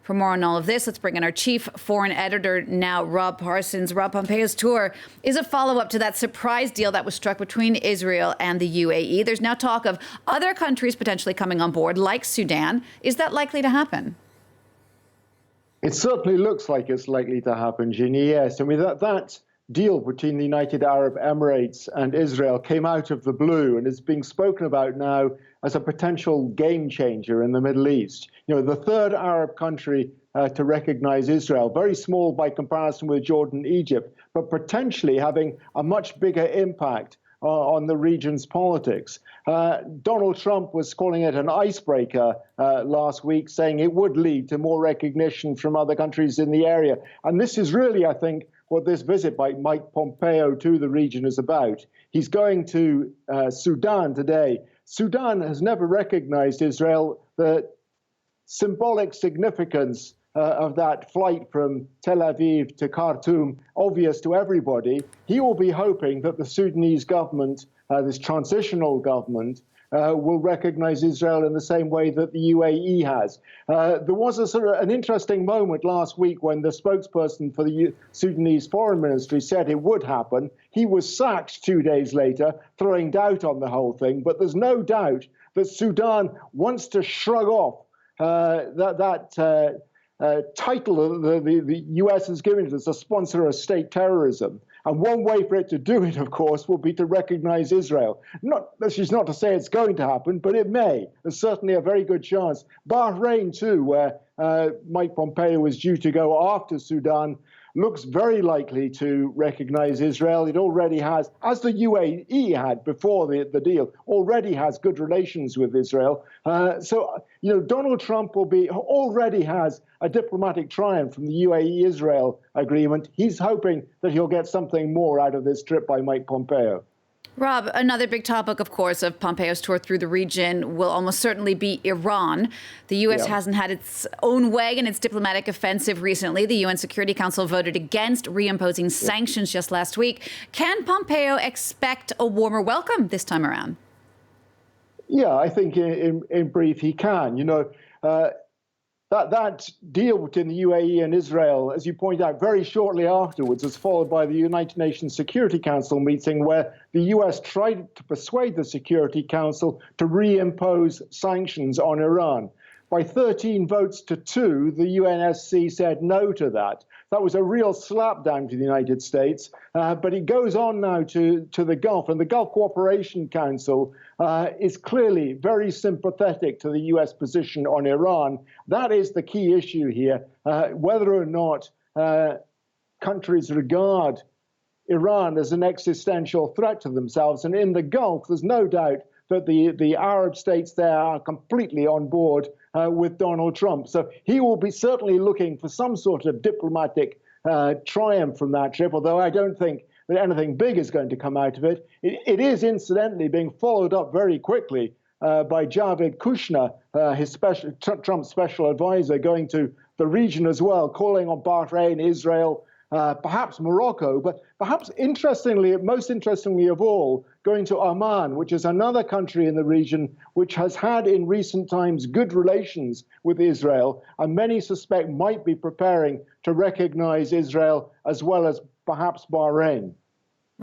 For more on all of this, let's bring in our chief foreign editor now, Rob Parsons. Rob, Pompeo's tour is a follow-up to that surprise deal that was struck between Israel and the UAE. There's now talk of other countries potentially coming on board, like Sudan. Is that likely to happen? It certainly looks like it's likely to happen, Ginny, yes. I mean, that deal between the United Arab Emirates and Israel came out of the blue and is being spoken about now as a potential game changer in the Middle East. You know, the third Arab country to recognize Israel, very small by comparison with Jordan, Egypt, but potentially having a much bigger impact on the region's politics. Donald Trump was calling it an icebreaker last week, saying it would lead to more recognition from other countries in the area. And this is really, I think, what this visit by Mike Pompeo to the region is about. He's going to Sudan today. Sudan has never recognized Israel. The symbolic significance of that flight from Tel Aviv to Khartoum, obvious to everybody. He will be hoping that the Sudanese government, this transitional government, will recognize Israel in the same way that the UAE has. There was a sort of an interesting moment last week when the spokesperson for the Sudanese foreign ministry said it would happen. He was sacked 2 days later, throwing doubt on the whole thing. But there's no doubt that Sudan wants to shrug off that title the US has given it as a sponsor of state terrorism. And one way for it to do it, of course, will be to recognize Israel. This is not to say it's going to happen, but it may. There's certainly a very good chance. Bahrain, too, where Mike Pompeo is due to go after Sudan, looks very likely to recognize Israel. It already has, as the UAE had before the deal, already has good relations with Israel. So, you know, Donald Trump already has a diplomatic triumph from the UAE-Israel agreement. He's hoping that he'll get something more out of this trip by Mike Pompeo. Rob, another big topic, of course, of Pompeo's tour through the region will almost certainly be Iran. The U.S. hasn't had its own way in its diplomatic offensive recently. The UN Security Council voted against reimposing sanctions just last week. Can Pompeo expect a warmer welcome this time around? Yeah, I think in brief he can. You know, that deal between the UAE and Israel, as you point out, very shortly afterwards was followed by the United Nations Security Council meeting where the US tried to persuade the Security Council to reimpose sanctions on Iran. By 13 votes to 2, the UNSC said no to that. That was a real slapdown to the United States. But it goes on now to the Gulf, and the Gulf Cooperation Council is clearly very sympathetic to the U.S. position on Iran. That is the key issue here, whether or not countries regard Iran as an existential threat to themselves. And in the Gulf, there's no doubt that the Arab states there are completely on board with Donald Trump. So he will be certainly looking for some sort of diplomatic triumph from that trip, although I don't think that anything big is going to come out of it. It is incidentally being followed up very quickly by Jared Kushner, Trump's special advisor, going to the region as well, calling on Bahrain, Israel, perhaps Morocco, but perhaps most interestingly of all, going to Oman, which is another country in the region which has had in recent times good relations with Israel, and many suspect might be preparing to recognize Israel as well as perhaps Bahrain.